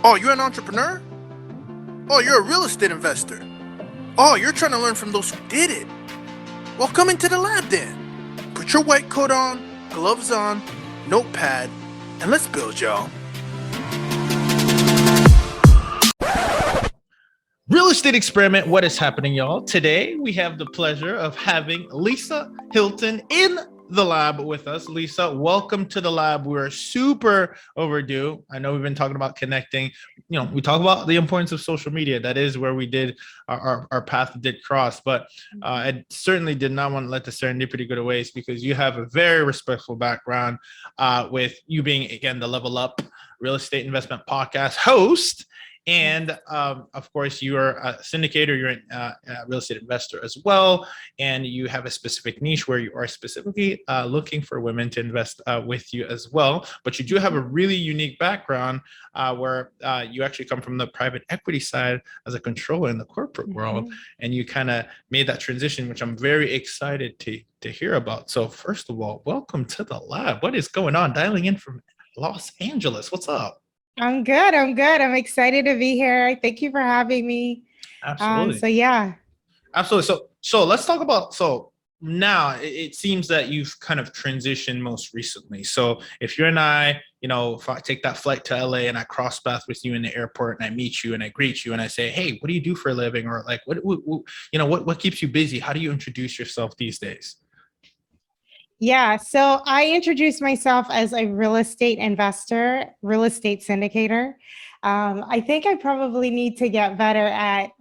Oh, you're an entrepreneur? Oh, you're a real estate investor. Oh, you're trying to learn from those who did it. Well, come into the lab then. Put your white coat on, gloves on, notepad, and let's build, y'all. Real estate experiment. What is happening, y'all? Today, we have the pleasure of having Lisa Hylton in the lab with us. Lisa, welcome to the lab. We're super overdue. I know we've been talking about connecting. We talk about the importance of social media. That is where we did our path did cross. But I certainly did not want to let the serendipity go to waste because you have a very respectful background with you being, again, the Level Up Real Estate Investment Podcast host. And of course, you are a syndicator, you're a real estate investor as well. And you have a specific niche where you are specifically looking for women to invest with you as well. But you do have a really unique background where you actually come from the private equity side as a controller in the corporate world. And you kind of made that transition, which I'm very excited to hear about. So first of all, welcome to the lab. What is going on? Dialing in from Los Angeles. What's up? I'm good. I'm excited to be here. Thank you for having me. Absolutely. Absolutely. So let's talk about, so now it seems that you've kind of transitioned most recently. So if you and I, if I take that flight to LA and I cross paths with you in the airport and I meet you and I greet you and I say, hey, what do you do for a living? Or like, what keeps you busy? How do you introduce yourself these days? Yeah, so I introduced myself as a real estate investor, real estate syndicator. I think I probably need to get better at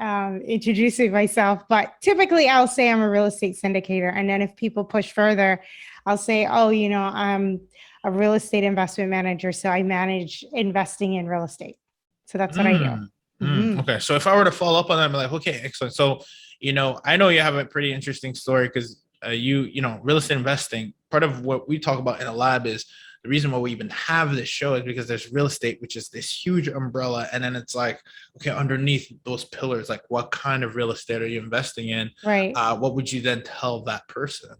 introducing myself, but typically I'll say I'm a real estate syndicator. And then if people push further, I'll say, I'm a real estate investment manager. So I manage investing in real estate. So that's what I do. Okay, so if I were to follow up on that, I'm like, okay, excellent. So, I know you have a pretty interesting story because real estate investing, part of what we talk about in a lab is the reason why we even have this show is because there's real estate, which is this huge umbrella. And then it's like, okay, underneath those pillars, like what kind of real estate are you investing in? Right. What would you then tell that person?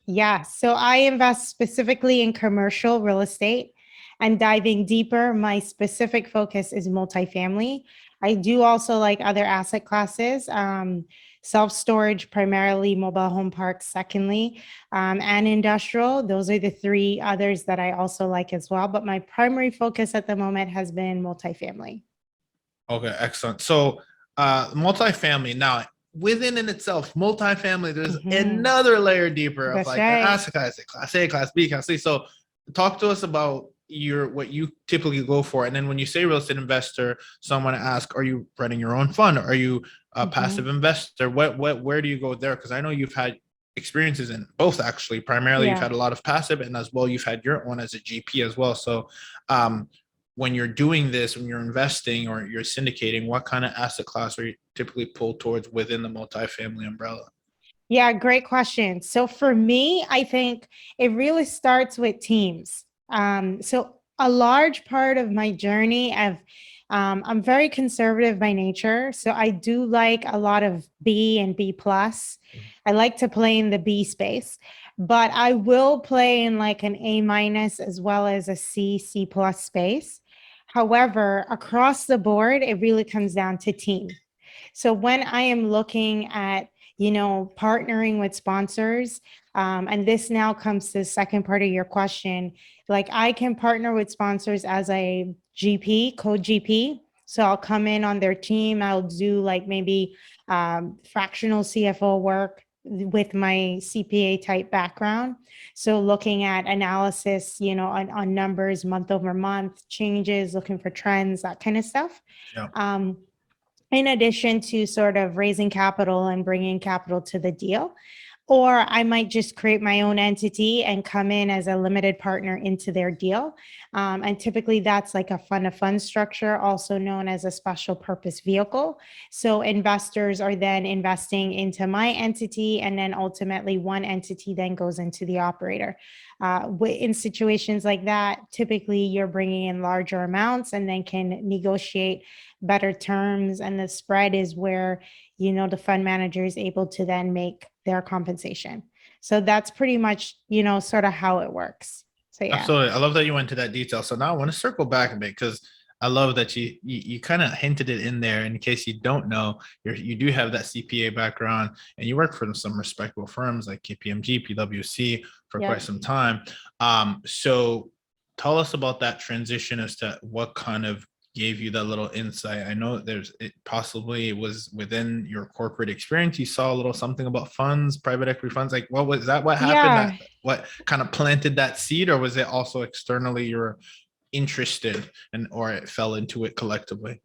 Yeah. So I invest specifically in commercial real estate, and diving deeper, my specific focus is multifamily. I do also like other asset classes. Self-storage, primarily mobile home parks, secondly, and industrial. Those are the three others that I also like as well. But my primary focus at the moment has been multifamily. Okay, excellent. So multifamily, now within in itself, multifamily, there's another layer deeper of asset class, class A, class B, class C. So talk to us about what you typically go for. And then when you say real estate investor, someone asks, are you running your own fund? Are you a passive investor? Where do you go there? Because I know you've had experiences in both, actually. Primarily, you've had a lot of passive, and as well, you've had your own as a GP as well. So when you're doing this, when you're investing or you're syndicating, what kind of asset class are you typically pulled towards within the multifamily umbrella? Yeah, great question. So for me, I think it really starts with teams. So a large part of my journey I'm very conservative by nature. So I do like a lot of B and B plus. I like to play in the B space, but I will play in like an A minus as well as a C plus space. However, across the board, it really comes down to team. So when I am looking at partnering with sponsors. And this now comes to the second part of your question. Like I can partner with sponsors as a GP, co-GP. So I'll come in on their team. I'll do like maybe fractional CFO work with my CPA type background. So looking at analysis, on numbers, month over month, changes, looking for trends, that kind of stuff. Yeah. In addition to sort of raising capital and bringing capital to the deal. Or I might just create my own entity and come in as a limited partner into their deal. And typically that's like a fund of funds structure, also known as a special purpose vehicle. So investors are then investing into my entity, and then ultimately one entity then goes into the operator. In situations like that, typically you're bringing in larger amounts and then can negotiate better terms. And the spread is where, the fund manager is able to then make their compensation. So that's pretty much, sort of how it works. So yeah. Absolutely. I love that you went into that detail. So now I want to circle back a bit because I love that you kind of hinted it in there. In case you don't know, you do have that CPA background, and you work for some respectable firms like KPMG, PwC for quite some time. So tell us about that transition as to what kind of gave you that little insight. I know it possibly was within your corporate experience. You saw a little something about funds, private equity funds. Like, what was that? What happened? Yeah. What kind of planted that seed, or was it also externally you're interested or it fell into it collectively?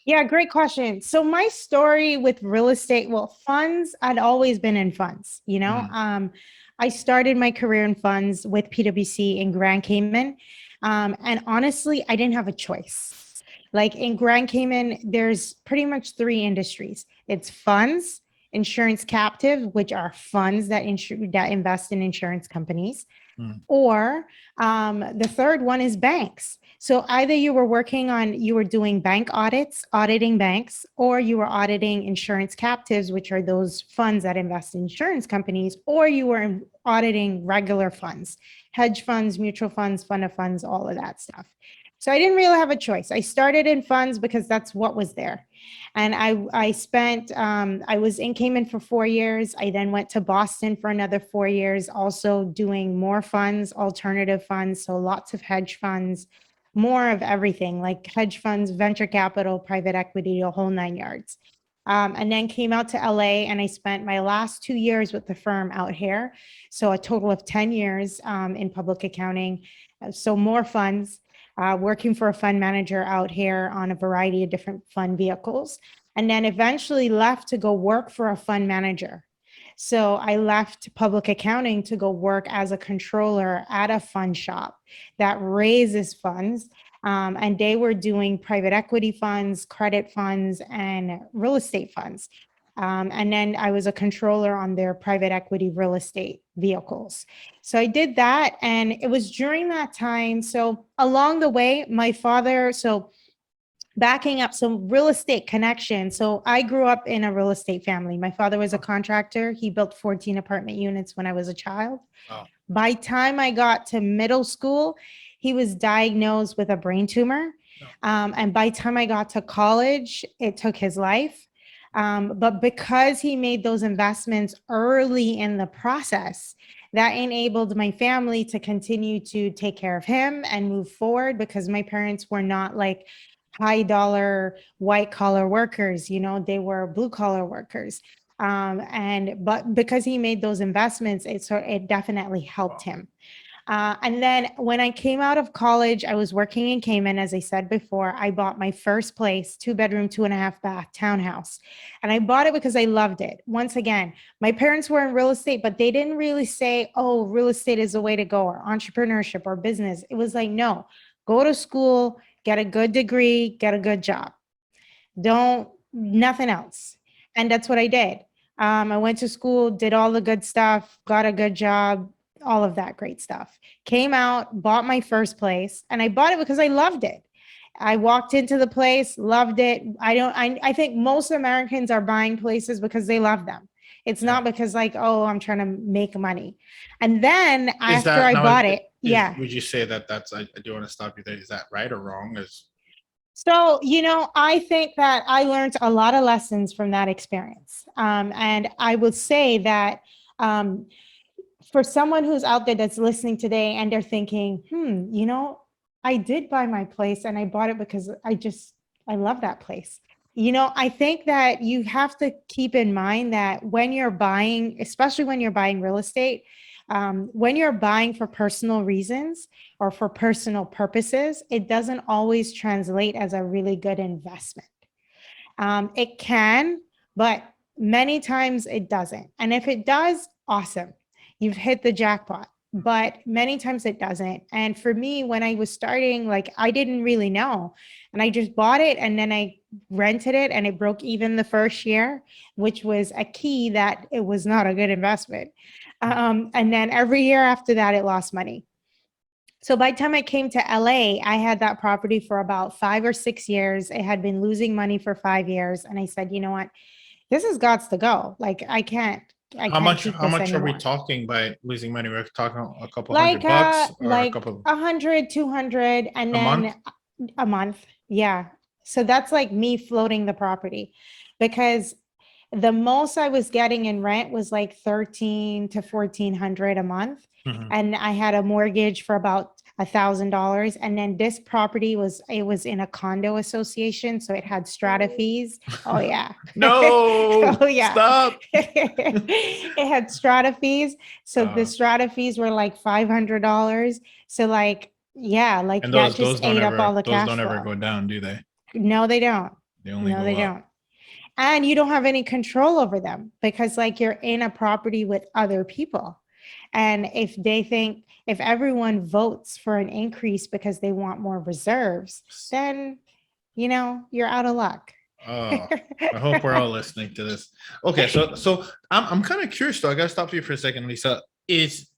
Yeah, great question. So my story with real estate, well, funds, I'd always been in funds, I started my career in funds with PwC in Grand Cayman. And honestly, I didn't have a choice. Like in Grand Cayman, there's pretty much three industries. It's funds, insurance captive, which are funds that invest in insurance companies, or the third one is banks. So either you were doing bank audits, auditing banks, or you were auditing insurance captives, which are those funds that invest in insurance companies, or you were auditing regular funds, hedge funds, mutual funds, fund of funds, all of that stuff. So I didn't really have a choice. I started in funds because that's what was there. And I was in Cayman for 4 years. I then went to Boston for another 4 years, also doing more funds, alternative funds. So lots of hedge funds, more of everything like hedge funds, venture capital, private equity, a whole 9 yards. And then came out to LA, and I spent my last 2 years with the firm out here. So a total of 10 years in public accounting. So more funds. Working for a fund manager out here on a variety of different fund vehicles, and then eventually left to go work for a fund manager. So I left public accounting to go work as a controller at a fund shop that raises funds. And they were doing private equity funds, credit funds, and real estate funds. And then I was a controller on their private equity real estate vehicles. So I did that. And it was during that time. So along the way, my father, so backing up some real estate connection. So I grew up in a real estate family. My father was a contractor. He built 14 apartment units when I was a child. Wow. By time I got to middle school, he was diagnosed with a brain tumor. And by time I got to college, it took his life. But because he made those investments early in the process, that enabled my family to continue to take care of him and move forward, because my parents were not like high dollar white collar workers, they were blue collar workers. But because he made those investments, it definitely helped him. And then when I came out of college, I was working in Cayman. As I said before, I bought my first place, 2-bedroom, 2.5-bath townhouse. And I bought it because I loved it. Once again, my parents were in real estate, but they didn't really say, oh, real estate is the way to go, or entrepreneurship or business. It was like, no, go to school, get a good degree, get a good job. Nothing else. And that's what I did. I went to school, did all the good stuff, got a good job, all of that great stuff. Came out, bought my first place, and I bought it because I loved it. I walked into the place, loved it. I think most Americans are buying places because they love them. It's not because like, oh, I'm trying to make money. And then after I bought it, would you say that's, I do want to stop you there. Is that right or wrong? So, I think that I learned a lot of lessons from that experience. And I would say that, for someone who's out there that's listening today and they're thinking, I did buy my place and I bought it because I love that place. I think that you have to keep in mind that when you're buying, especially when you're buying real estate, when you're buying for personal reasons or for personal purposes, it doesn't always translate as a really good investment. It can, but many times it doesn't. And if it does, awesome. You've hit the jackpot, but many times it doesn't. And for me, when I was starting, like I didn't really know, and I just bought it and then I rented it and it broke even the first year, which was a key that it was not a good investment. And then every year after that, it lost money. So by the time I came to LA, I had that property for about 5 or 6 years. It had been losing money for 5 years. And I said, you know what, this has got to go. Like I can't. How much are we talking by losing money? We're talking a couple $100 or like a couple 100, 200, and then a month. Yeah. So that's like me floating the property because the most I was getting in rent was like 13 to 1400 a month. Mhm. And I had a mortgage for about $1,000. And then this property was in a condo association. So it had strata fees. Oh yeah. No, Oh yeah. stop. It had strata fees. So the Uh, strata fees were like $500. So like, yeah, like and that just ate up all the those cash don't ever flow. go down, do they? No, they don't. They only No, they go up. don't. And you don't have any control over them because like you're in a property with other people. And if everyone votes for an increase because they want more reserves, then you're out of luck. Oh, I hope we're all listening to this. Okay, so I'm kind of curious though. I gotta stop you for a second, Lisa. Is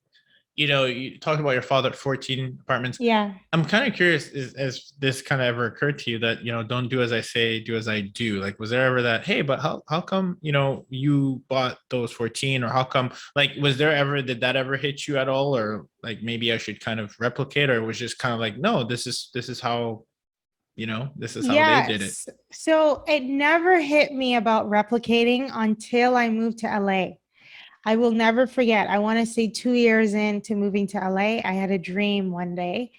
you talked about your father at 14 apartments. Yeah. I'm kind of curious, is this kind of ever occurred to you that, don't do as I say, do as I do? Like, was there ever that, hey, but how come, you bought those 14, or how come, like, did that ever hit you at all? Or like, maybe I should kind of replicate, or it was just kind of like, no, this is how, this is how they did it. Yes. So it never hit me about replicating until I moved to LA. I will never forget. I want to say 2 years into moving to LA, I had a dream one day,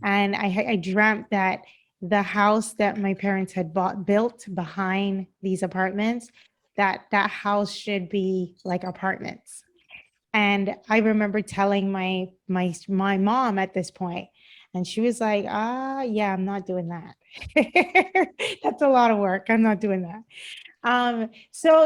and I dreamt that the house that my parents had built behind these apartments, that house should be like apartments. And I remember telling my mom at this point, and she was like, yeah, I'm not doing that. That's a lot of work. I'm not doing that. So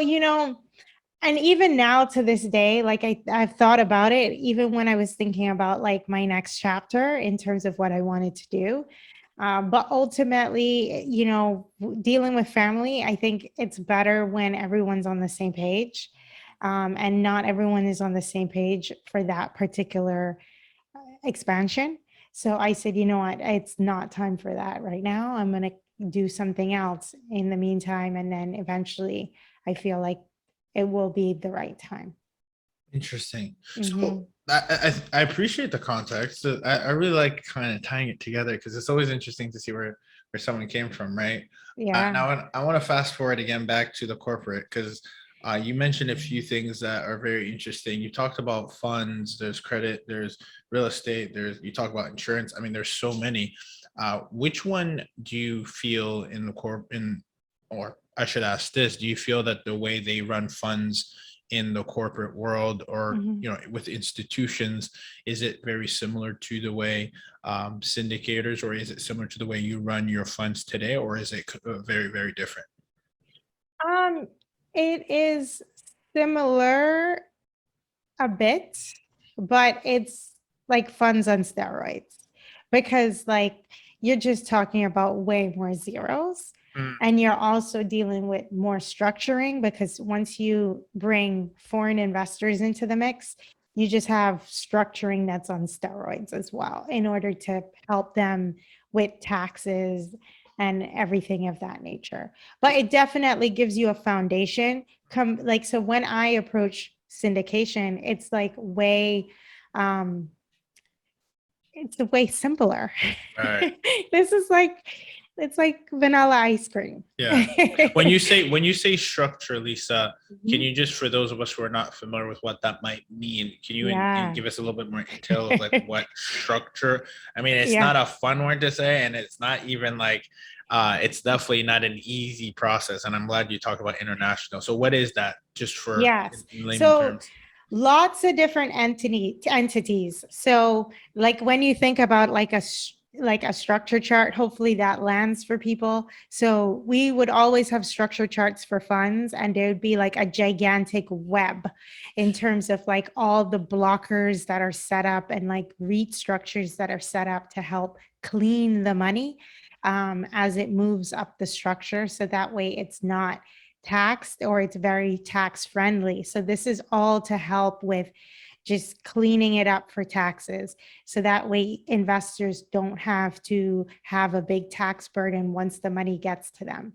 and even now to this day, like I've thought about it, even when I was thinking about like my next chapter in terms of what I wanted to do. But ultimately, dealing with family, I think it's better when everyone's on the same page. And not everyone is on the same page for that particular expansion. So I said, you know what, it's not time for that right now. I'm going to do something else in the meantime. And then eventually I feel like it will be the right time. Interesting. Mhm. So I appreciate the context. I really like kind of tying it together because it's always interesting to see where someone came from, right? Yeah. Now I want to fast forward again back to the corporate because you mentioned a few things that are very interesting. You talked about funds, there's credit, there's real estate, you talk about insurance. I mean, there's so many. Which one do you feel in the or I should ask this, do you feel that the way they run funds in the corporate world, or Mhm. with institutions, is it very similar to the way syndicators, or is it similar to the way you run your funds today, or is it very, very different? Um, it is similar a bit, but it's like funds on steroids because like you're just talking about way more zeros, Mm. and you're also dealing with more structuring because once you bring foreign investors into the mix, you just have structuring that's on steroids as well in order to help them with taxes and everything of that nature. But it definitely gives you a foundation. So when I approach syndication, um it's way simpler. Right. This is like it's like vanilla ice cream. Yeah. When you say structure, Lisa, can Mhm. you just, for those of us who are not familiar with what that might mean, can you Yeah. give us a little bit more detail of like what structure? I mean, it's Yeah. not a fun word to say, and it's not even like it's definitely not an easy process. And I'm glad you talk about international. So what is that, just for Yes. in layman So terms? lots of different entities. So like when you think about like a structure chart, hopefully that lands for people. So we would always have structure charts for funds, and there would be like a gigantic web in terms of like all the blockers that are set up and like REIT structures that are set up to help clean the money as it moves up the structure. So that way it's not taxed or it's very tax friendly. So this is all to help with just cleaning it up for taxes. So that way investors don't have to have a big tax burden once the money gets to them.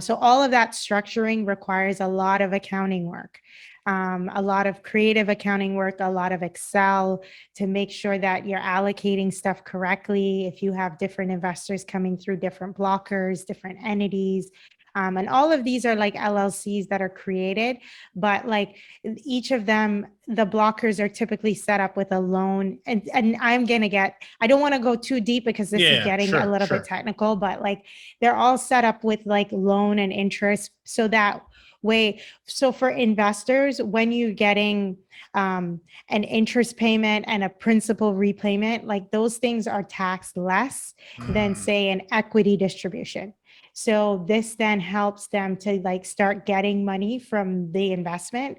So all of that structuring requires a lot of accounting work, a lot of creative accounting work, a lot of Excel to make sure that you're allocating stuff correctly. If you have different investors coming through different blockers, different entities, and all of these are like LLCs that are created, but like each of them, the blockers are typically set up with a loan. And I don't want to go too deep because this is getting a little bit technical, but like they're all set up with like loan and interest. So that way, so for investors, when you're getting an interest payment and a principal repayment, like those things are taxed less than say an equity distribution. So this then helps them to like start getting money from the investment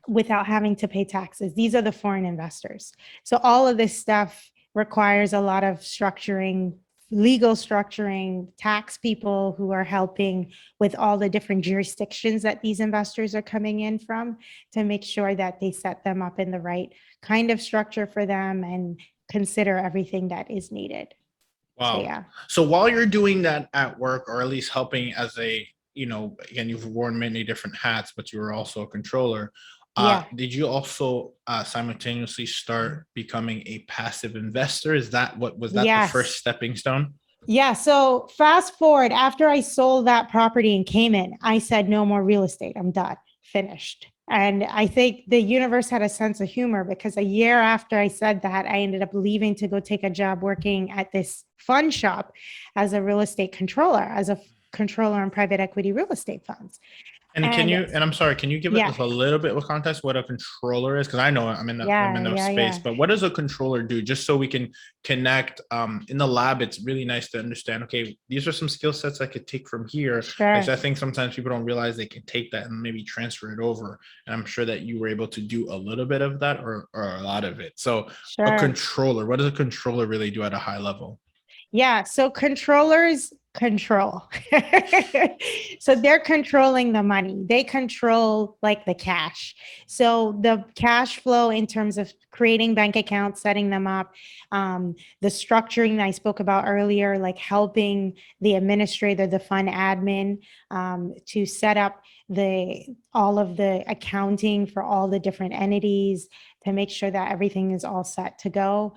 without having to pay taxes. These are the foreign investors. So all of this stuff requires a lot of structuring, legal structuring, tax people who are helping with all the different jurisdictions that these investors are coming in from to make sure that they set them up in the right kind of structure for them and consider everything that is needed. Wow. So, yeah. So while you're doing that at work, or at least helping as a, again, you've worn many different hats, but you were also a controller. Did you also simultaneously start becoming a passive investor? Is that the first stepping stone? Yeah. So fast forward, after I sold that property in Cayman, I said, no more real estate. I'm done, finished. And I think the universe had a sense of humor because a year after I said that, I ended up leaving to go take a job working at this fund shop as a real estate controller, as a controller in private equity real estate funds. And I'm sorry, can you give us a little bit of context what a controller is? Because I know I'm in the space, but what does a controller do? Just so we can connect. In the lab, it's really nice to understand, okay, these are some skill sets I could take from here. Sure. I think sometimes people don't realize they can take that and maybe transfer it over. And I'm sure that you were able to do a little bit of that or a lot of it. So a controller, what does a controller really do at a high level? Yeah. So controllers control. So they're controlling the money. They control like the cash. So the cash flow in terms of creating bank accounts, setting them up, the structuring that I spoke about earlier, like helping the administrator, the fund admin, to set up all of the accounting for all the different entities to make sure that everything is all set to go,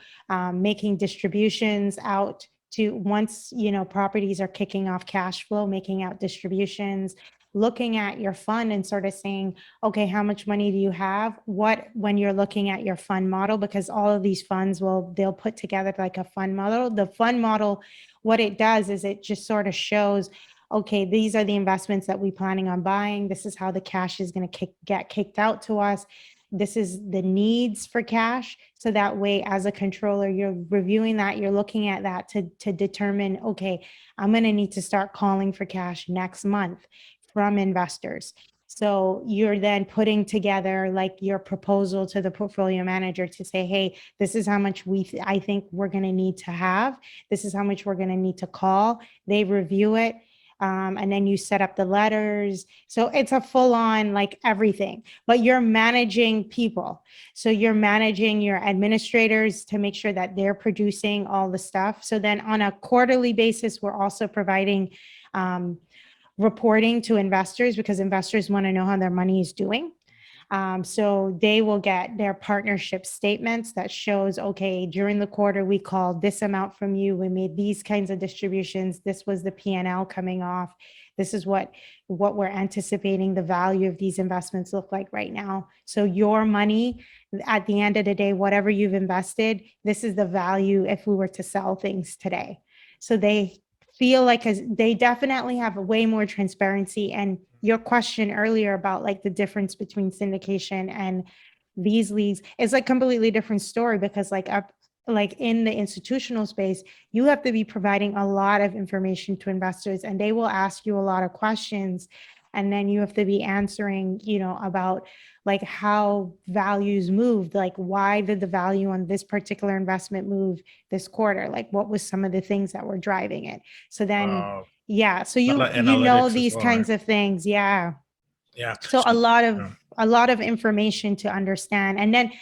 making distributions out to once, properties are kicking off cash flow, making out distributions, looking at your fund and sort of saying, okay, how much money do you have? When you're looking at your fund model, because all of these funds they'll put together like a fund model. The fund model, what it does is it just sort of shows, okay, these are the investments that we're planning on buying. This is how the cash is going to get kicked out to us. This is the needs for cash. So that way, as a controller, you're reviewing that, you're looking at that to determine, okay, I'm going to need to start calling for cash next month from investors. So you're then putting together like your proposal to the portfolio manager to say, hey, this is how much I think we're going to need to have. This is how much we're going to need to call. They review it. And then you set up the letters. So it's a full on like everything, but you're managing people. So you're managing your administrators to make sure that they're producing all the stuff. So then on a quarterly basis, we're also providing reporting to investors because investors want to know how their money is doing. So they will get their partnership statements that shows, okay, during the quarter, we called this amount from you. We made these kinds of distributions. This was the P&L coming off. This is what we're anticipating the value of these investments look like right now. So your money at the end of the day, whatever you've invested, this is the value if we were to sell things today. So they feel like they definitely have a way more transparency. And your question earlier about like the difference between syndication and these leagues is like completely different story because like in the institutional space, you have to be providing a lot of information to investors and they will ask you a lot of questions. And then you have to be answering, about like how values moved, like why did the value on this particular investment move this quarter? Like what was some of the things that were driving it? So then, so you know these kinds of things. Yeah. Yeah. So a lot of a lot of information to understand. And then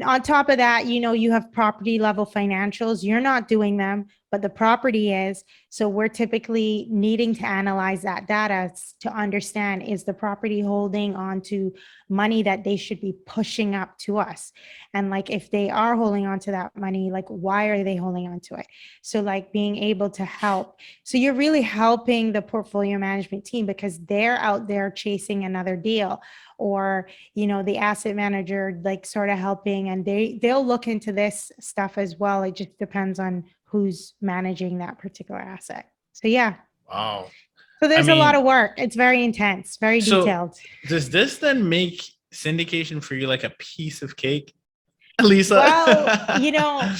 on top of that, you have property level financials. You're not doing them, but the property is. So we're typically needing to analyze that data to understand, is the property holding on to money that they should be pushing up to us? And like, if they are holding on to that money, like, why are they holding on to it? So like being able to help. So you're really helping the portfolio management team because they're out there chasing another deal, or the asset manager like sort of helping, and they'll look into this stuff as well. It just depends on who's managing that particular asset. So yeah. Wow. So there's a lot of work. It's very intense, very detailed. Does this then make syndication for you like a piece of cake, Lisa? Well,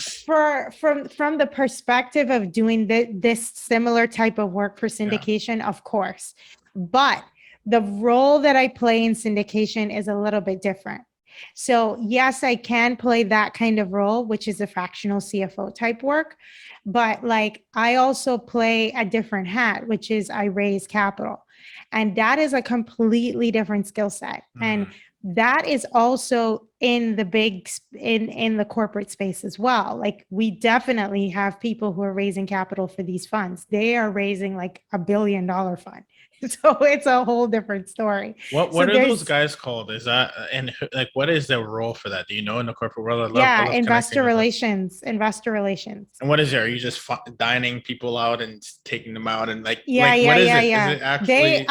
from the perspective of doing this similar type of work for syndication, of course, but the role that I play in syndication is a little bit different. So yes, I can play that kind of role, which is a fractional CFO type work, but like I also play a different hat, which is I raise capital. And that is a completely different skill set. And that is also in the corporate space as well. Like we definitely have people who are raising capital for these funds. They are raising like $1 billion fund. So it's a whole different story. What are those guys called? Is that, and like, what is their role for that? Do you know in the corporate world? I love investor relations. And what is it? Are you just dining people out and taking them out and what is it? Is it actually?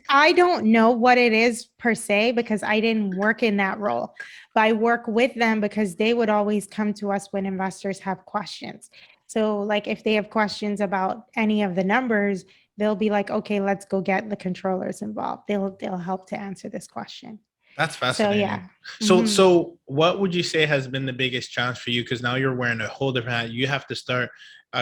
I don't know what it is per se, because I didn't work in that role, but I work with them because they would always come to us when investors have questions. So like if they have questions about any of the numbers, they'll be like, okay, let's go get the controllers involved. They'll help to answer this question. That's fascinating. So yeah. So what would you say has been the biggest challenge for you? Because now you're wearing a whole different hat. You have to start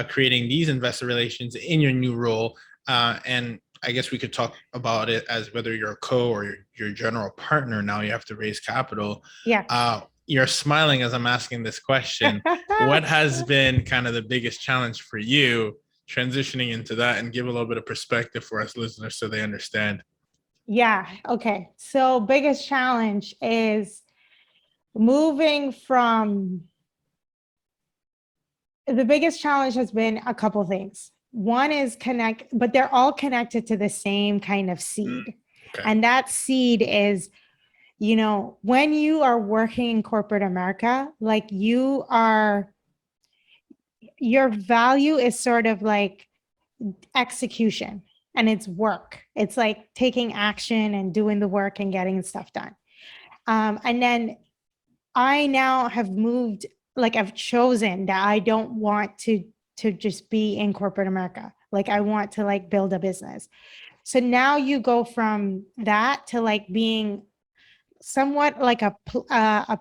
creating these investor relations in your new role. And I guess we could talk about it as whether you're a co or your general partner. Now you have to raise capital. Yeah. You're smiling as I'm asking this question. What has been kind of the biggest challenge for you transitioning into that, and give a little bit of perspective for us listeners so they understand? Yeah. Okay. So biggest challenge is moving from, the biggest challenge has been a couple things. One is but they're all connected to the same kind of seed. Okay. And that seed is, when you are working in corporate America, like your value is sort of like execution, and it's work. It's like taking action and doing the work and getting stuff done. And then I now have moved, like I've chosen that I don't want to just be in corporate America. Like I want to like build a business. So now you go from that to like being somewhat like a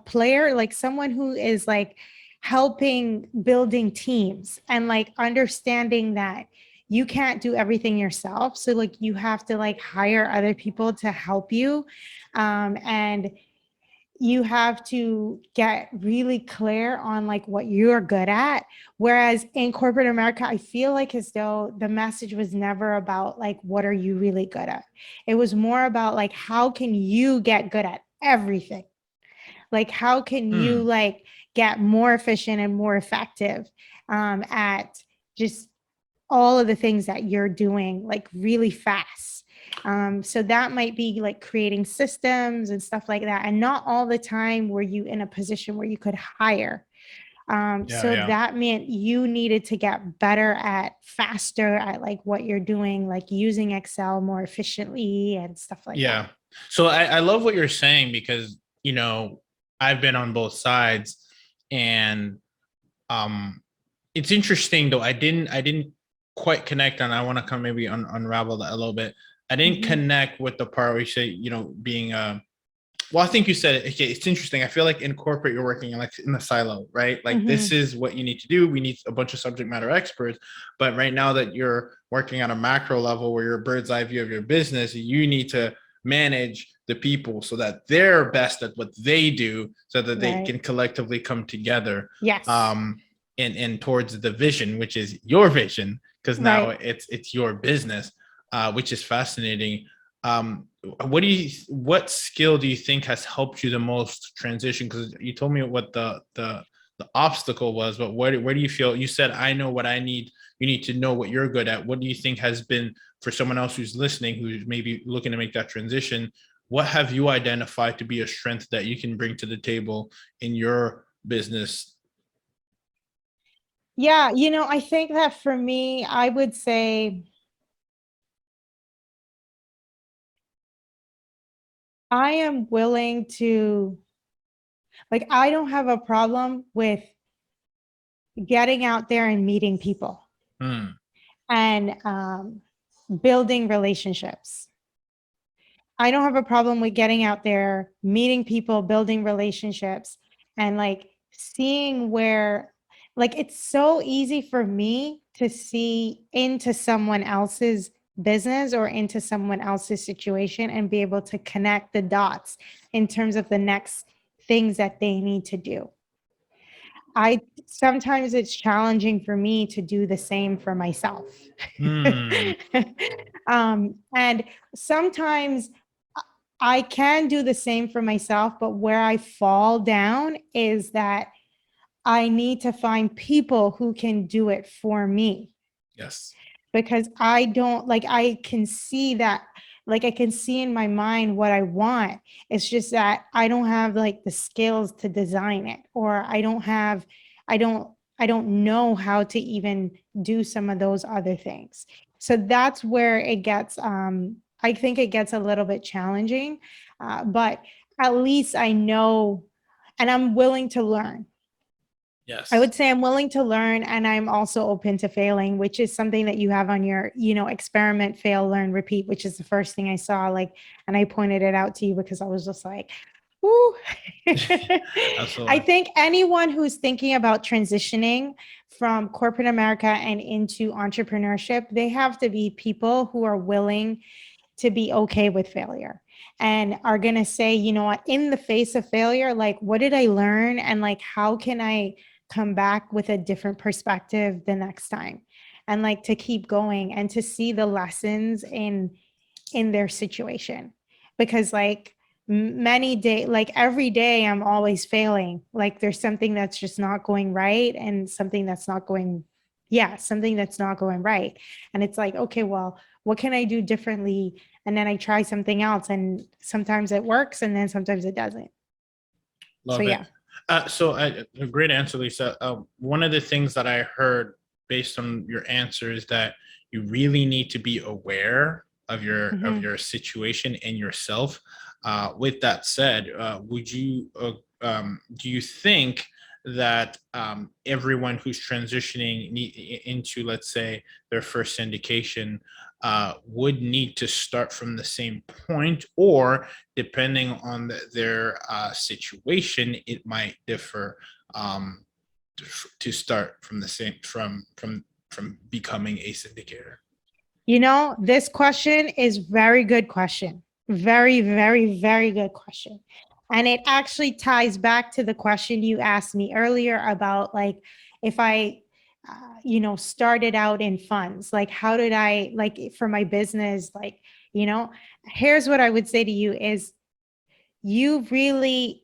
player, like someone who is like helping building teams and like understanding that you can't do everything yourself. So like you have to like hire other people to help you. And you have to get really clear on like what you're good at. Whereas in corporate America, I feel like as though the message was never about like, what are you really good at? It was more about like, how can you get good at everything? Like, how can you like get more efficient and more effective at just all of the things that you're doing like really fast. So that might be like creating systems and stuff like that. And not all the time were you in a position where you could hire. That meant you needed to get better at faster at like what you're doing, like using Excel more efficiently and stuff like that. Yeah. So I love what you're saying, because, I've been on both sides, and it's interesting though. I didn't quite connect, and I want to come maybe unravel that a little bit. I didn't connect with the part where you say, being well, I think you said it. Okay, it's interesting. I feel like in corporate, you're working in the silo, right? Like this is what you need to do. We need a bunch of subject matter experts. But right now that you're working on a macro level where you're a bird's eye view of your business, you need to manage the people so that they're best at what they do, so that they can collectively come together. Yes. And towards the vision, which is your vision, because now it's your business, which is fascinating. what skill do you think has helped you the most transition? Because you told me what the obstacle was, but where do you feel, you said I know what I need, you need to know what you're good at. What do you think has been, for someone else who's listening, who's maybe looking to make that transition, what have you identified to be a strength that you can bring to the table in your business? Yeah, I think that for me, I would say I am willing to, like, I don't have a problem with getting out there and meeting people Hmm. and building relationships. I don't have a problem with getting out there, meeting people, building relationships, and like seeing where, like, it's so easy for me to see into someone else's business or into someone else's situation and be able to connect the dots in terms of the next things that they need to do. I sometimes it's challenging for me to do the same for myself. Hmm. And sometimes I can do the same for myself, but where I fall down is that I need to find people who can do it for me, Yes. because I don't, like, I can see that, like, I can see in my mind what I want. It's just that I don't have like the skills to design it, or I don't, I don't know how to even do some of those other things. So that's where it gets, I think it gets a little bit challenging, but at least I know, and I'm willing to learn. I Yes. would say I'm willing to learn, and I'm also open to failing, which is something that you have on your, experiment, fail, learn, repeat, which is the first thing I saw. Like, and I pointed it out to you because I was just like, ooh. I Absolutely. think anyone who's thinking about transitioning from corporate America and into entrepreneurship, they have to be people who are willing to be okay with failure and are going to say, you know what, in the face of failure, like, what did I learn? And like, how can I come back with a different perspective the next time? And like to keep going and to see the lessons in their situation. Because like many day, like every day I'm always failing. Like there's something that's just not going right and something that's not going, yeah, something that's not going right. And it's like, okay, well, what can I do differently? And then I try something else, and sometimes it works and then sometimes it doesn't. So Love yeah. it. A great answer, Lisa. One of the things that I heard based on your answer is that you really need to be aware of Mhm. your situation and yourself. With that said, would you do you think that everyone who's transitioning into, let's say, their first syndication would need to start from the same point, or depending on their situation, it might differ um, to start from the same from becoming a syndicator? This question is very good question. Very, very, very good question. And it actually ties back to the question you asked me earlier about like if I started out in funds, like how did I, like, for my business, like, you know, here's what I would say to you is you really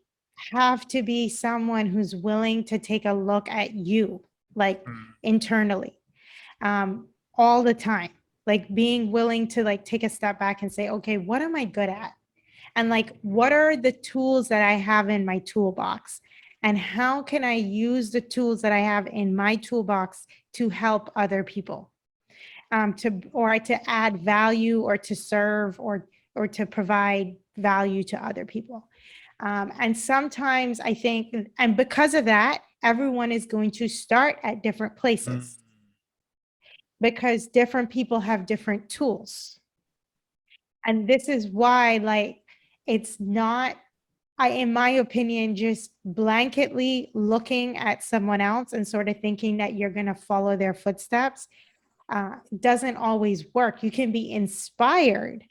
have to be someone who's willing to take a look at you, like Mm. internally, um, all the time. Like being willing to like take a step back and say, okay, what am I good at? And like, what are the tools that I have in my toolbox? And how can I use the tools that I have in my toolbox to help other people? To add value or to serve or to provide value to other people. And sometimes I think, and because of that, everyone is going to start at different Mm. places because different people have different tools. And this is why, like, it's not, in my opinion, just blanketly looking at someone else and sort of thinking that you're going to follow their footsteps doesn't always work. You can be inspired,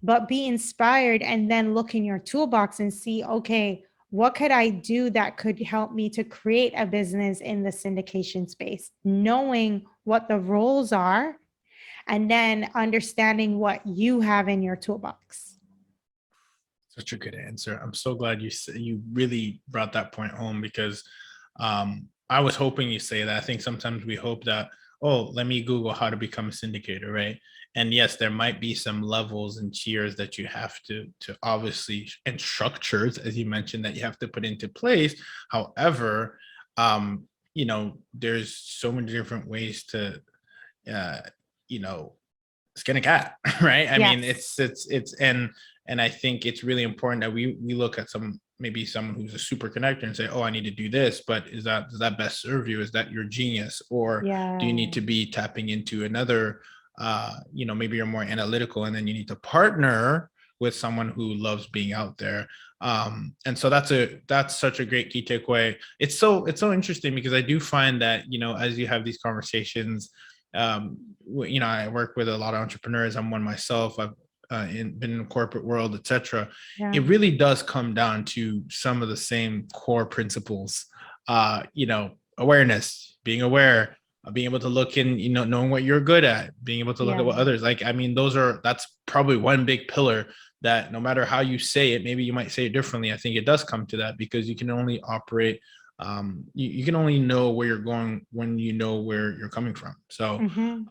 but be inspired and then look in your toolbox and see, okay, what could I do that could help me to create a business in the syndication space, knowing what the roles are and then understanding what you have in your toolbox. Such a good answer. I'm so glad you really brought that point home, because I was hoping you say that. I think sometimes we hope that, oh, let me Google how to become a syndicator, right? And yes, there might be some levels and tiers that you have to obviously, and structures, as you mentioned, that you have to put into place. However, there's so many different ways to, uh, you know, skin a cat, right? I mean, Yes. and I think it's really important that we look at maybe someone who's a super connector and say, oh, I need to do this, but does that best serve you? Is that your genius? Or do you need Yeah. to be tapping into another, maybe you're more analytical, and then you need to partner with someone who loves being out there. And so that's such a great key takeaway. It's so interesting, because I do find that, as you have these conversations, I work with a lot of entrepreneurs. I'm one myself. I've been in the corporate world, etc. Yeah. It really does come down to some of the same core principles. Awareness, being aware, being able to look in, knowing what you're good at, being able to look at what Yeah. others like. I mean, that's probably one big pillar that, no matter how you say it, maybe you might say it differently, I think it does come to that, because you can only operate, you can only know where you're going when you know where you're coming from. So Hmm.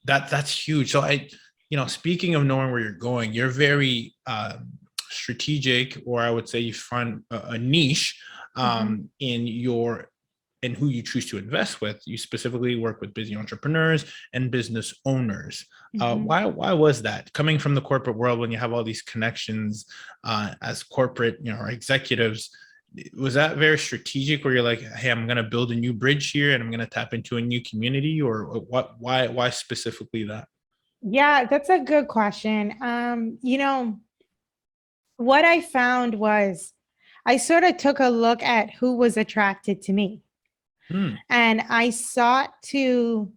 that's huge. So speaking of knowing where you're going, you're very strategic, or I would say you find a niche Hmm. in who you choose to invest with. You specifically work with busy entrepreneurs and business owners. Hmm. Why was that, coming from the corporate world, when you have all these connections as corporate, executives? Was that very strategic, where you're like, hey, I'm going to build a new bridge here and I'm going to tap into a new community? Or why specifically that? Yeah, that's a good question. What I found was I sort of took a look at who was attracted to me, Hmm. and I sought to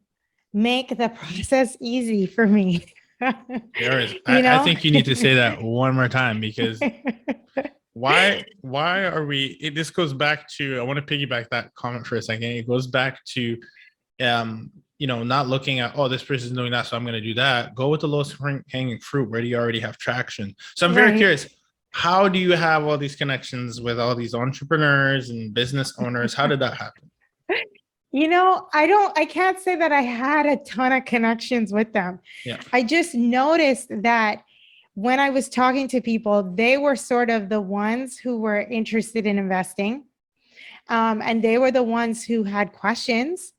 make the process easy for me. There is. you I know? think you need to say that one more time, because why are we, this goes back to, I want to piggyback that comment for a second. It goes back to, not looking at, oh, this person's doing that, so I'm going to do that. Go with the lowest hanging fruit, where do you already have traction? So I'm very Right. curious, how do you have all these connections with all these entrepreneurs and business owners? How did that happen? I can't say that I had a ton of connections with them. Yeah. I just noticed that when I was talking to people, they were sort of the ones who were interested in investing. And they were the ones who had questions,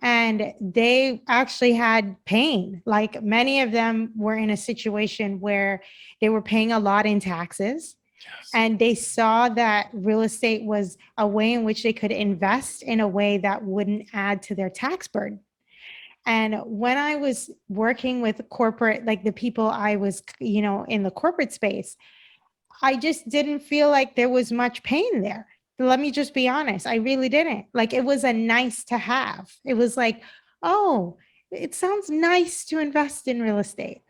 and they actually had pain. Like, many of them were in a situation where they were paying a lot in taxes, Yes. and they saw that real estate was a way in which they could invest in a way that wouldn't add to their tax burden. And when I was working with corporate, like the people I was, in the corporate space, I just didn't feel like there was much pain there. Let me just be honest. I really didn't. Like, it was a nice to have. It was like, oh, it sounds nice to invest in real estate.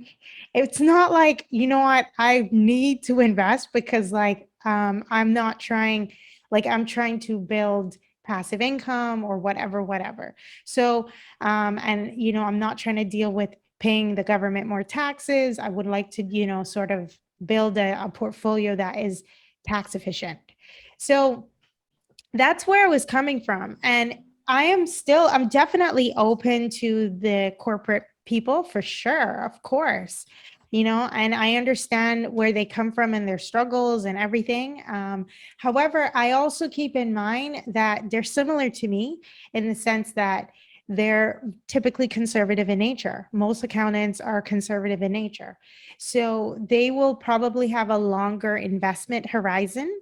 It's not like, you know what, I need to invest, because I'm not trying, like, I'm trying to build passive income or whatever. So and I'm not trying to deal with paying the government more taxes. I would like to, sort of build a portfolio that is tax efficient. So that's where I was coming from. And I'm definitely open to the corporate people, for sure, of course, and I understand where they come from and their struggles and everything. However, I also keep in mind that they're similar to me, in the sense that they're typically conservative in nature. Most accountants are conservative in nature. So they will probably have a longer investment horizon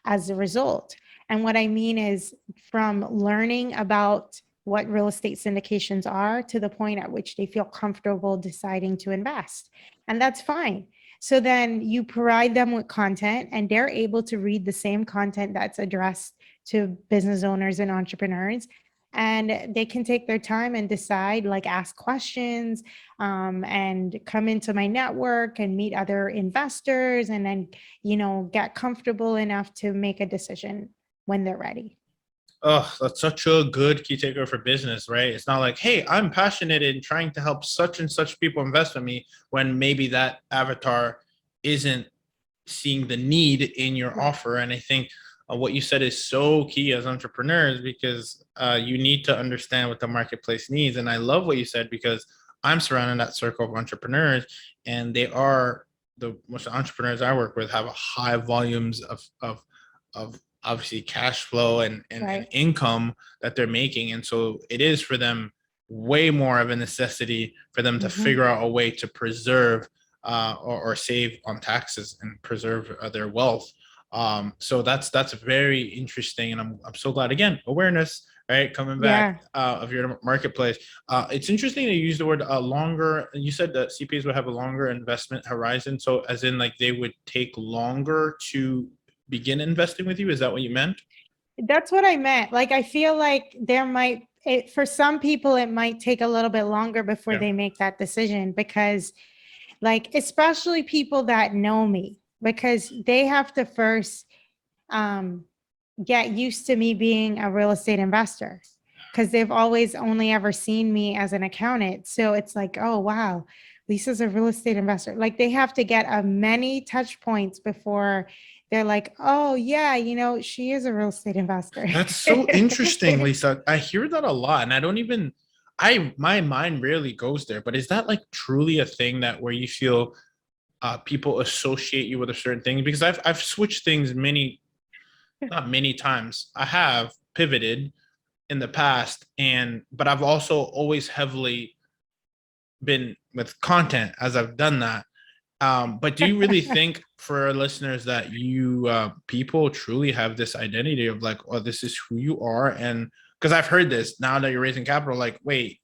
as a result. And what I mean is, from learning about what real estate syndications are to the point at which they feel comfortable deciding to invest. And that's fine. So then you provide them with content, and they're able to read the same content that's addressed to business owners and entrepreneurs. And they can take their time and decide, like, ask questions, and come into my network and meet other investors, and then, get comfortable enough to make a decision when they're ready. Oh, that's such a good key takeaway for business, right? It's not like, hey, I'm passionate in trying to help such and such people invest with me, when maybe that avatar isn't seeing the need in your Right. offer. And I think what you said is so key as entrepreneurs, because you need to understand what the marketplace needs. And I love what you said, because I'm surrounded in that circle of entrepreneurs, and they are the most entrepreneurs I work with have a high volumes of obviously cash flow and Right. income that they're making. And so it is for them way more of a necessity for them to Mhm. figure out a way to preserve or save on taxes and preserve their wealth. So that's very interesting, and I'm so glad, again, awareness, right, coming back Yeah. of your marketplace. It's interesting that you use the word longer. You said that CPAs would have a longer investment horizon, so as in like they would take longer to begin investing with you. Is that what you meant? That's what I meant. Like, I feel like for some people, it might take a little bit longer before Yeah. they make that decision because, like, especially people that know me, because they have to first um, get used to me being a real estate investor because they've always only ever seen me as an accountant. So it's like, oh, wow, Lisa's a real estate investor. Like they have to get a many touch points before they're like, oh, yeah, she is a real estate investor. That's so interesting, Lisa. I hear that a lot, and I don't even my mind rarely goes there. But is that like truly a thing that where you feel people associate you with a certain thing? Because I've switched things not many times. I have pivoted in the past, but I've also always heavily been with content as I've done that. But do you really think, for our listeners, that you people truly have this identity of like, oh, this is who you are? And because I've heard this now that you're raising capital, like, wait,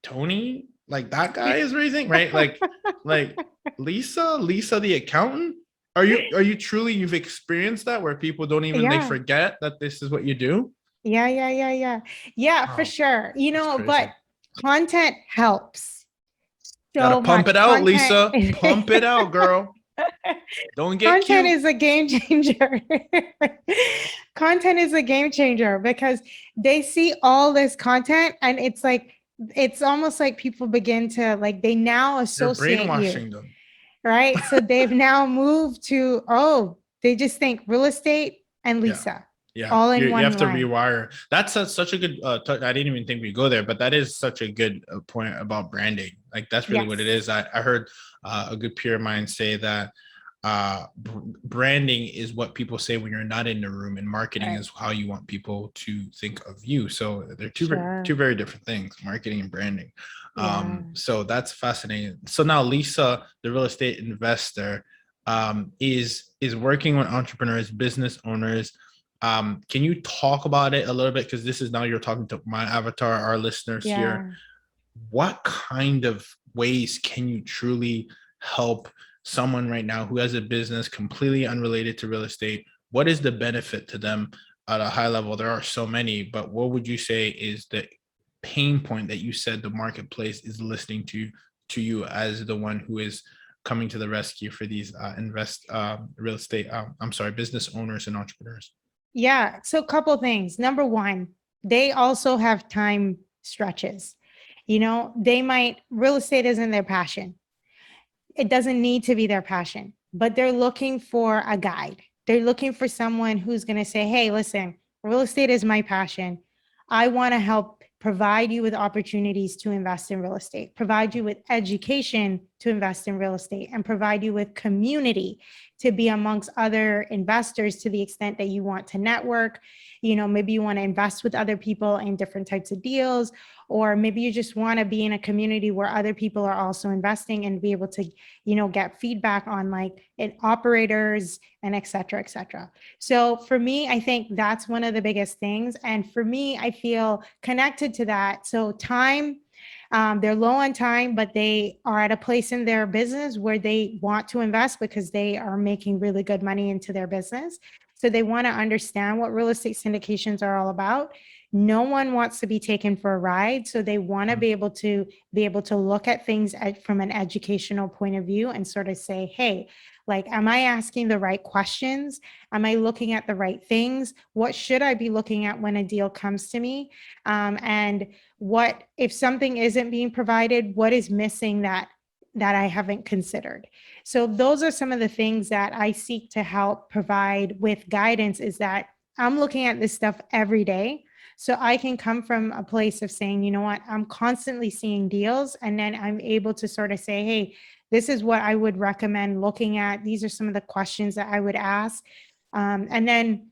Tony, like that guy is raising, right? Like Lisa the accountant. Are you truly, you've experienced that where people don't even, they Yeah. forget that this is what you do? Yeah, yeah, yeah, yeah. Yeah, for Oh, sure. that's But crazy. content helps Gotta so pump much. it out, Lisa. Pump it out, girl. Don't get Content cute. is a game changer. Content is a game changer because they see all this content and it's almost like people begin to like they now You're associate you, brainwashing them. right? So they've now moved to, oh, they just think real estate and Yeah. Lisa Yeah, all in you have one to line. rewire. That's such a good. I didn't even think we go there, but that is such a good point about branding. Like that's really what it Yes. is. I heard a good peer of mine say that branding is what people say when you're not in the room, and marketing Right. is how you want people to think of you. So they're two Sure. very different things, marketing and branding. Yeah. So that's fascinating. So now Lisa, the real estate investor, is working with entrepreneurs, business owners. Can you talk about it a little bit? Because this is now you're talking to my avatar, our listeners here. Yeah. What kind of ways can you truly help someone right now who has a business completely unrelated to real estate? What is the benefit to them at a high level? There are so many, but what would you say is the pain point that you said the marketplace is listening to you as the one who is coming to the rescue for these real estate I'm sorry, business owners and entrepreneurs? Yeah. So, a couple things. Number one, they also have time stretches. Real estate isn't their passion. It doesn't need to be their passion, but they're looking for a guide. They're looking for someone who's going to say, hey, listen, real estate is my passion. I want to help provide you with opportunities to invest in real estate, provide you with education to invest in real estate, and provide you with community to be amongst other investors to the extent that you want to network. Maybe you want to invest with other people in different types of deals, or maybe you just want to be in a community where other people are also investing and be able to get feedback on like it operators and et cetera, et cetera. So for me, I think that's one of the biggest things. And for me, I feel connected to that. So time, they're low on time, but they are at a place in their business where they want to invest because they are making really good money into their business. So they want to understand what real estate syndications are all about. No one wants to be taken for a ride. So they want to be able to look at things from an educational point of view and sort of say, hey, like, am I asking the right questions? Am I looking at the right things? What should I be looking at when a deal comes to me? And what if something isn't being provided, what is missing that that I haven't considered. So those are some of the things that I seek to help provide with guidance, is that I'm looking at this stuff every day. So I can come from a place of saying, you know what, I'm constantly seeing deals. And then I'm able to sort of say, hey, this is what I would recommend looking at. These are some of the questions that I would ask. And then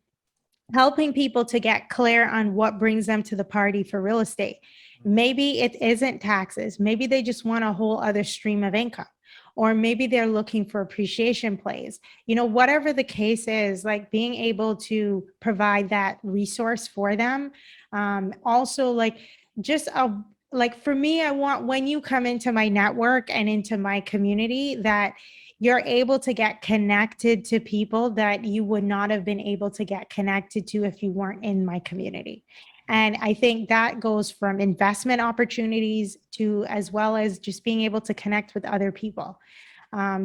helping people to get clear on what brings them to the party for real estate. Maybe it isn't taxes. Maybe they just want a whole other stream of income, or maybe they're looking for appreciation plays. You know, whatever the case is, like being able to provide that resource for them. Also, like just a like for me, I want when you come into my network and into my community that you're able to get connected to people that you would not have been able to get connected to if you weren't in my community. And I think that goes from investment opportunities to as well as just being able to connect with other people.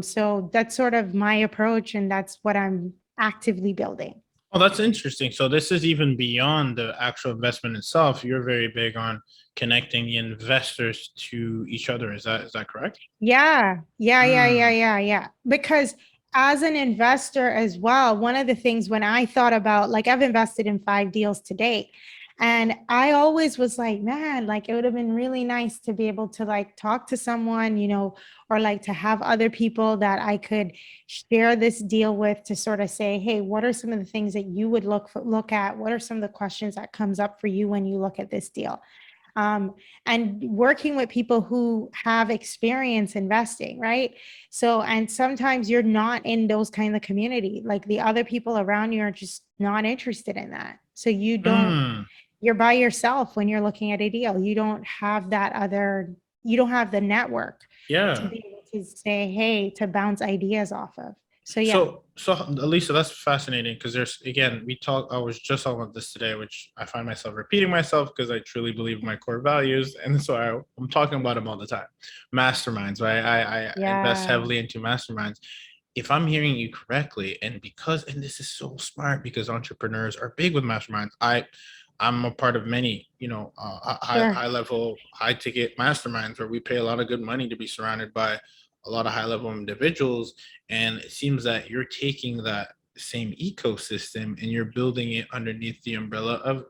So that's sort of my approach, and that's what I'm actively building. Well, that's interesting. So this is even beyond the actual investment itself. You're very big on connecting the investors to each other. Is that correct? Yeah. Because as an investor as well, one of the things when I thought about, like, I've invested in 5 deals to date, and I always was like, man, like it would have been really nice to be able to like talk to someone, you know, or like to have other people that I could share this deal with to sort of say, hey, what are some of the things that you would look at? What are some of the questions that comes up for you when you look at this deal? And working with people who have experience investing, right? So, and sometimes you're not in those kind of community, like the other people around you are just not interested in that. So you don't, Hmm. you're by yourself when you're looking at a deal. You don't have you don't have the network to Yeah. be able to say, hey, to bounce ideas off of. So yeah. So Lisa, that's fascinating because there's again, I was just talking about this today, which I find myself repeating myself because I truly believe in my core values. And so I'm talking about them all the time. Masterminds, right? I invest Yeah. heavily into masterminds. If I'm hearing you correctly, and this is so smart because entrepreneurs are big with masterminds. I'm a part of many, Sure. high level, high ticket masterminds where we pay a lot of good money to be surrounded by a lot of high level individuals. And it seems that you're taking that same ecosystem and you're building it underneath the umbrella of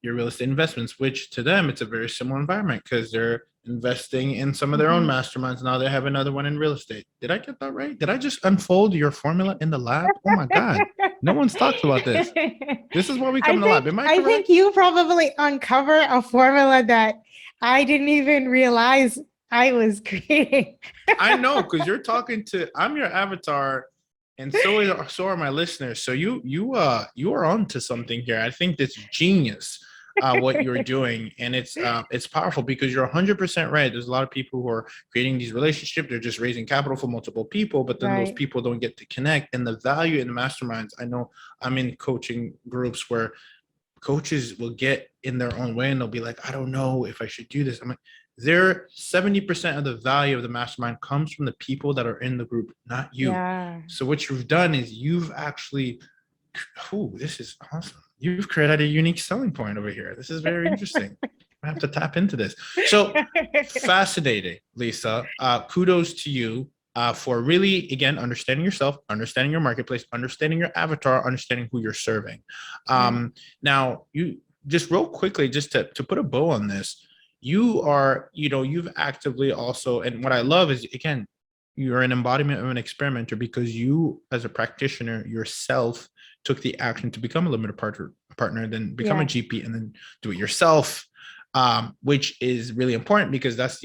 your real estate investments, which to them, it's a very similar environment because they're investing in some of their own Mhm. masterminds. Now they have another one in real estate. Did I get that right? Did I just unfold your formula in the lab? Oh my God. No one's talked about this. This is why we come in the lab. Am I I correct? think you probably uncover a formula that I didn't even realize I was creating. I know because I'm your avatar, and so are my listeners. So you are onto something here. I think that's genius what you're doing, and it's powerful because you're 100% right. There's a lot of people who are creating these relationships. They're just raising capital for multiple people, but then those Right. people don't get to connect. And the value in the masterminds. I know I'm in coaching groups where coaches will get in their own way and they'll be like, I don't know if I should do this. I'm like, there 70% of the value of the mastermind comes from the people that are in the group, not you. Yeah. So what you've done is you've actually, this is awesome. You've created a unique selling point over here. This is very interesting. I have to tap into this. So fascinating, Lisa. Kudos to you for really, again, understanding yourself, understanding your marketplace, understanding your avatar, understanding who you're serving. Yeah. Now, you just real quickly, just to put a bow on this, you are, you've actively also, and what I love is, again, you're an embodiment of an experimenter because you, as a practitioner yourself, took the action to become a limited partner, then become a Yeah. GP, and then do it yourself, which is really important because that's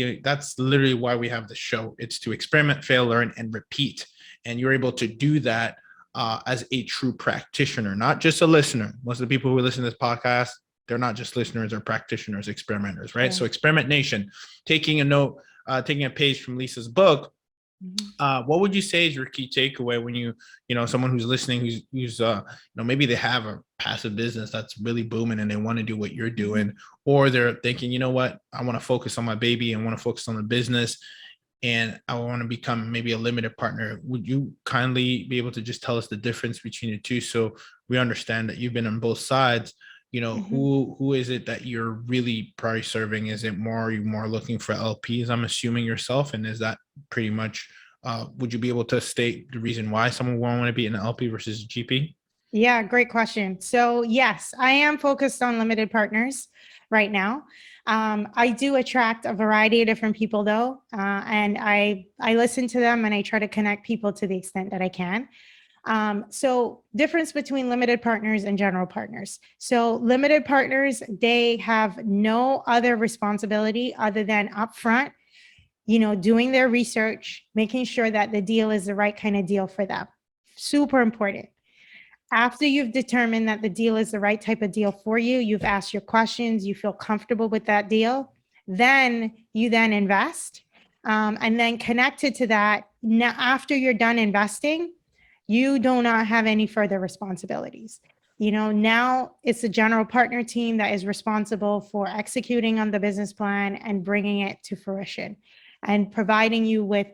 literally why we have the show. It's to experiment, fail, learn, and repeat. And you're able to do that as a true practitioner, not just a listener. Most of the people who listen to this podcast, they're not just listeners or practitioners, experimenters, right? Yeah. So Experiment Nation, taking a note, taking a page from Lisa's book, what would you say is your key takeaway when someone who's listening, who's maybe they have a passive business that's really booming and they want to do what you're doing, or they're thinking, you know what, I want to focus on my baby and want to focus on the business and I want to become maybe a limited partner. Would you kindly be able to just tell us the difference between the two so we understand that you've been on both sides Mhm. who is it that you're really probably serving? Is it you more looking for LPs? I'm assuming yourself, and is that pretty much? Would you be able to state the reason why someone would want to be an LP versus a GP? Yeah, great question. So, yes, I am focused on limited partners right now. I do attract a variety of different people, though, and I listen to them and I try to connect people to the extent that I can. So, difference between limited partners and general partners. So, limited partners, they have no other responsibility other than upfront, doing their research, making sure that the deal is the right kind of deal for them. Super important. After you've determined that the deal is the right type of deal for you, you've asked your questions, you feel comfortable with that deal, then you then invest. And then connected to that, now after you're done investing, you do not have any further responsibilities. Now it's the general partner team that is responsible for executing on the business plan and bringing it to fruition and providing you with,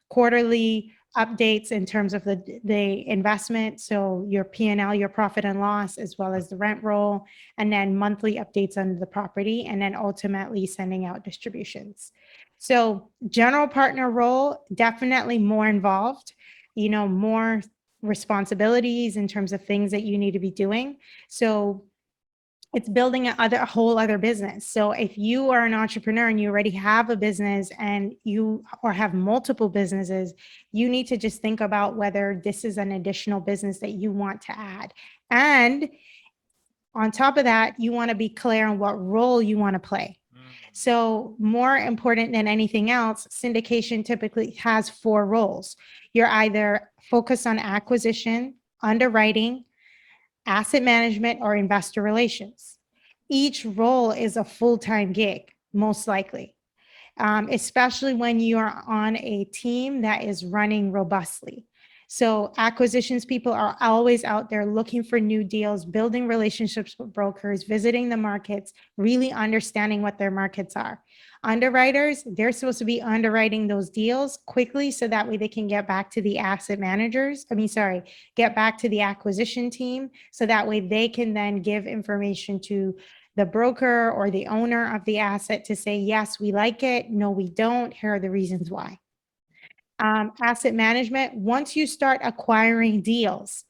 quarterly updates in terms of the investment. So your P&L, your profit and loss, as well as the rent roll, and then monthly updates on the property, and then ultimately sending out distributions. So general partner role, definitely more involved, more responsibilities in terms of things that you need to be doing. So it's building a whole other business. So if you are an entrepreneur and you already have a business and you or have multiple businesses, you need to just think about whether this is an additional business that you want to add. And on top of that, you want to be clear on what role you want to play. So, more important than anything else, syndication typically has 4 roles. You're either focused on acquisition, underwriting, asset management, or investor relations. Each role is a full-time gig, most likely, especially when you are on a team that is running robustly. So acquisitions people are always out there looking for new deals, building relationships with brokers, visiting the markets, really understanding what their markets are. Underwriters, they're supposed to be underwriting those deals quickly so that way they can get back to the asset managers. Get back to the acquisition team so that way they can then give information to the broker or the owner of the asset to say, yes, we like it. No, we don't. Here are the reasons why. Asset management, once you start acquiring deals,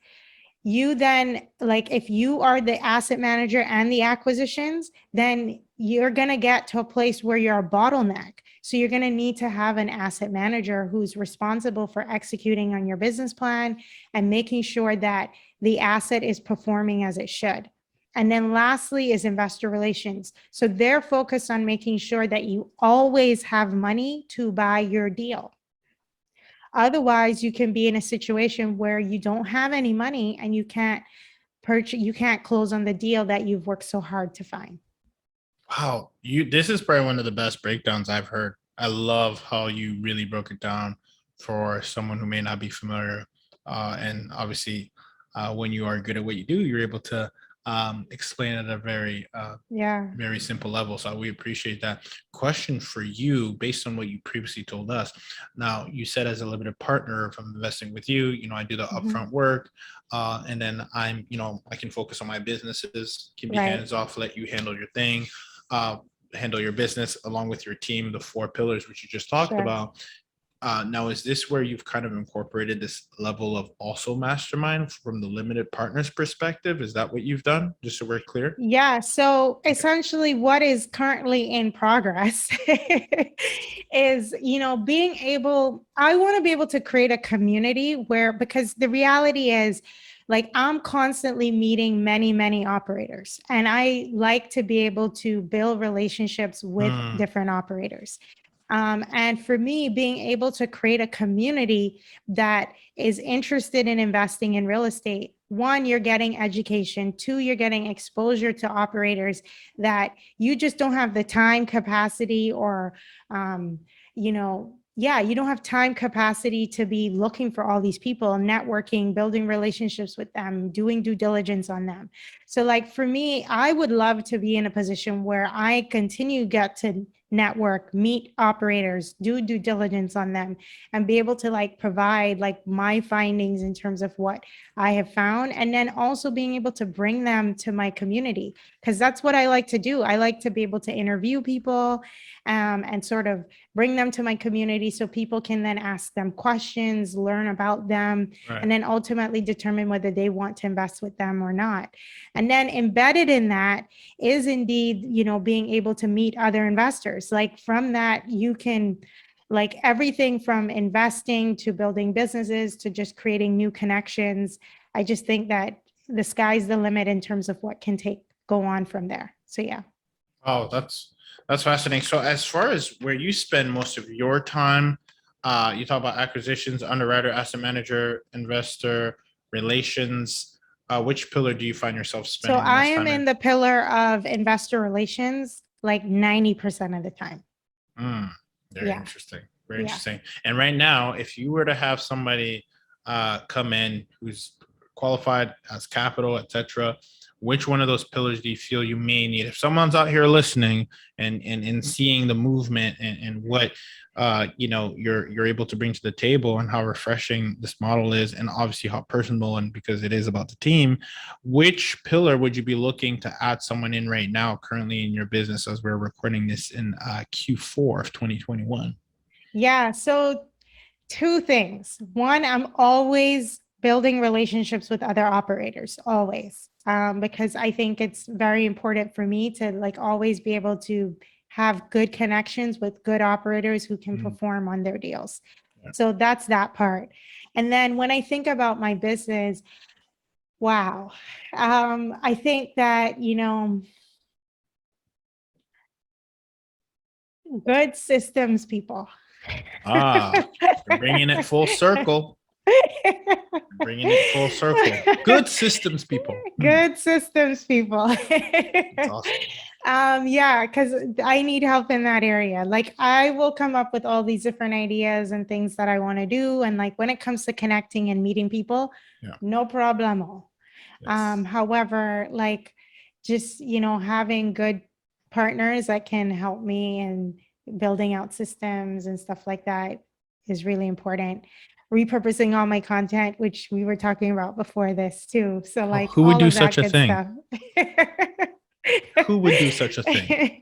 you then, like, if you are the asset manager and the acquisitions, then you're going to get to a place where you're a bottleneck. So you're going to need to have an asset manager who's responsible for executing on your business plan and making sure that the asset is performing as it should. And then lastly is investor relations. So they're focused on making sure that you always have money to buy your deal. Otherwise, you can be in a situation where you don't have any money and you can't close on the deal that you've worked so hard to find. Wow, this is probably one of the best breakdowns I've heard. I love how you really broke it down for someone who may not be familiar. And obviously, when you are good at what you do, you're able to explain at a Yeah. very simple level. So we appreciate that. Question for you, based on what you previously told us. Now, you said as a limited partner, if I'm investing with you, I do the Mhm. upfront work, and then I can focus on my businesses, can be Right. hands off, let you handle your thing, uh, handle your business along with your team, the 4 pillars which you just talked Sure. about. Now, is this where you've kind of incorporated this level of also mastermind from the limited partners perspective? Is that what you've done? Just so we're clear. Yeah. So essentially, what is currently in progress is, I want to be able to create a community where, because the reality is, like, I'm constantly meeting many, many operators, and I like to be able to build relationships with Hmm. different operators. And for me, being able to create a community that is interested in investing in real estate, one, you're getting education. Two, you're getting exposure to operators that you just don't have the time capacity or, you don't have time capacity to be looking for all these people, networking, building relationships with them, doing due diligence on them. So, like, for me, I would love to be in a position where I continue get to network, meet operators, do due diligence on them, and be able to like provide like my findings in terms of what I have found. And then also being able to bring them to my community, because that's what I like to do. I like to be able to interview people and sort of bring them to my community so people can then ask them questions, learn about them, Right. and then ultimately determine whether they want to invest with them or not. And then embedded in that is indeed, you know, being able to meet other investors. Like from that, you can like everything from investing to building businesses to just creating new connections. I just think that the sky's the limit in terms of what can go on from there. So yeah. Oh, that's fascinating. So as far as where you spend most of your time, you talk about acquisitions, underwriter, asset manager, investor relations. Which pillar do you find yourself So spending the I most am time in the pillar of investor relations like 90% of the time. Very Yeah. interesting. Very Yeah. interesting. And right now, if you were to have somebody come in who's qualified as capital, etc., which one of those pillars do you feel you may need? If someone's out here listening and seeing the movement and what you know you're able to bring to the table and how refreshing this model is, and obviously how personal, and because it is about the team, which pillar would you be looking to add someone in right now, currently in your business, as we're recording this in Q4 of 2021? Yeah. So two things. One, I'm always building relationships with other operators, always, because I think it's very important for me to like always be able to have good connections with good operators who can perform on their deals. Yeah. So that's that part. And then when I think about my business, wow, I think that, you know, good systems people. You're bringing it full circle. Bringing it full circle. Good systems people. Good systems people. That's awesome. Yeah, because I need help in that area. Like I will come up with all these different ideas and things that I want to do. And like when it comes to connecting and meeting people, Yeah. no problemo. Yes. However, like just, you know, having good partners that can help me and building out systems and stuff like that is really important. Repurposing all my content, which we were talking about before this too. So like Who would all do of that such a good thing? stuff. Who would do such a thing?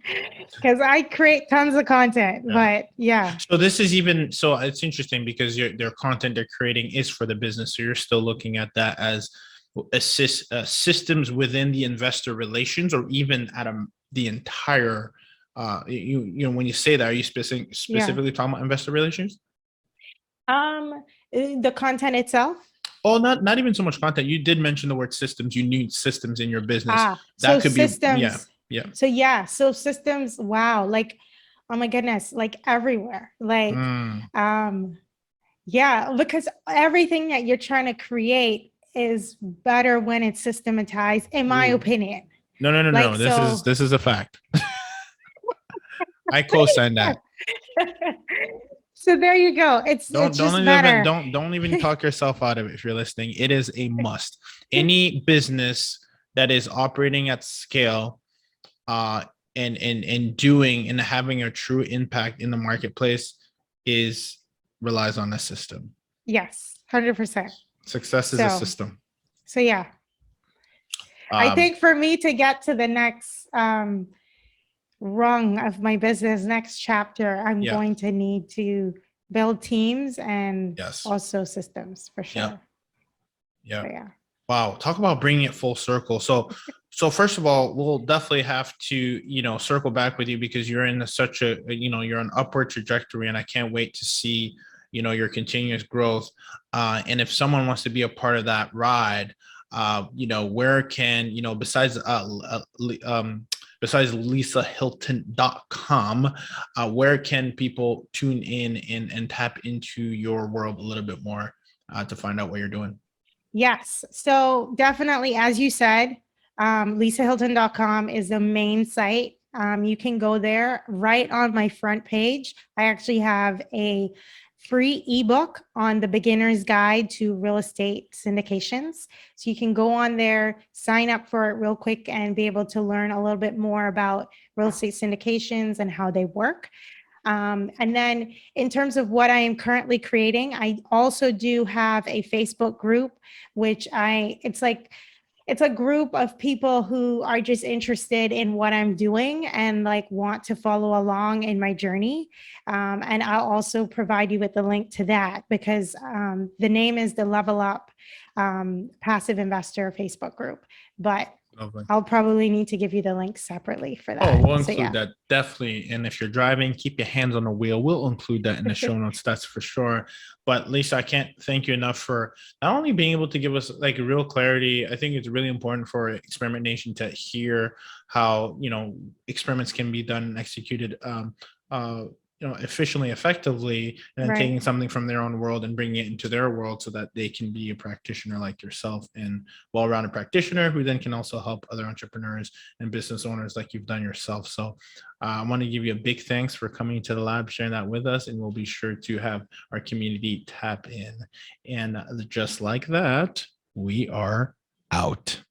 Because I create tons of content, Yeah. but yeah. So this is even, so it's interesting because their content they're creating is for the business. So you're still looking at that as systems within the investor relations, or even at the entire, you know, when you say that, are you specifically talking about investor relations? The content itself. Oh, not even so much content. You did mention the word systems. You need systems in your business. So That could systems. be, yeah. So yeah, so systems, wow, like oh my goodness, like everywhere. Like yeah, because everything that you're trying to create is better when it's systematized, in my opinion. No. Like This is a fact. I co-sign that. So there you go. It's just better. Don't even talk yourself out of it if you're listening. It is a must. Any business that is operating at scale, and doing and having a true impact in the marketplace relies on a system. Yes, 100%. Success is a system. So yeah. I think for me to get to the next rung of my business, next chapter, I'm going to need to build teams and also systems for sure. Yeah. So, yeah. Wow. Talk about bringing it full circle. So first of all, we'll definitely have to, you know, circle back with you because you're in such a, you know, you're on upward trajectory, and I can't wait to see, you know, your continuous growth. And if someone wants to be a part of that ride, you know, where can, you know, besides lisahylton.com, where can people tune in and tap into your world a little bit more to find out what you're doing? Yes. So definitely, as you said, lisahylton.com is the main site. You can go there right on my front page. I actually have a free ebook on the beginner's guide to real estate syndications. So you can go on there, sign up for it real quick, and be able to learn a little bit more about real estate syndications and how they work. And then in terms of what I am currently creating, I also do have a Facebook group, which it's a group of people who are just interested in what I'm doing and like want to follow along in my journey. And I'll also provide you with the link to that because the name is the Level Up Passive Investor Facebook group. But Lovely. I'll probably need to give you the link separately for that. Oh, we'll So, include that definitely. And if you're driving, keep your hands on the wheel. We'll include that in the show notes. That's for sure. But Lisa, I can't thank you enough for not only being able to give us like real clarity. I think it's really important for Experiment Nation to hear how, you know, experiments can be done and executed you know, efficiently, effectively, and Right. taking something from their own world and bringing it into their world so that they can be a practitioner like yourself and well-rounded practitioner who then can also help other entrepreneurs and business owners like you've done yourself. So I want to give you a big thanks for coming to the lab, sharing that with us, and we'll be sure to have our community tap in. And just like that, we are out.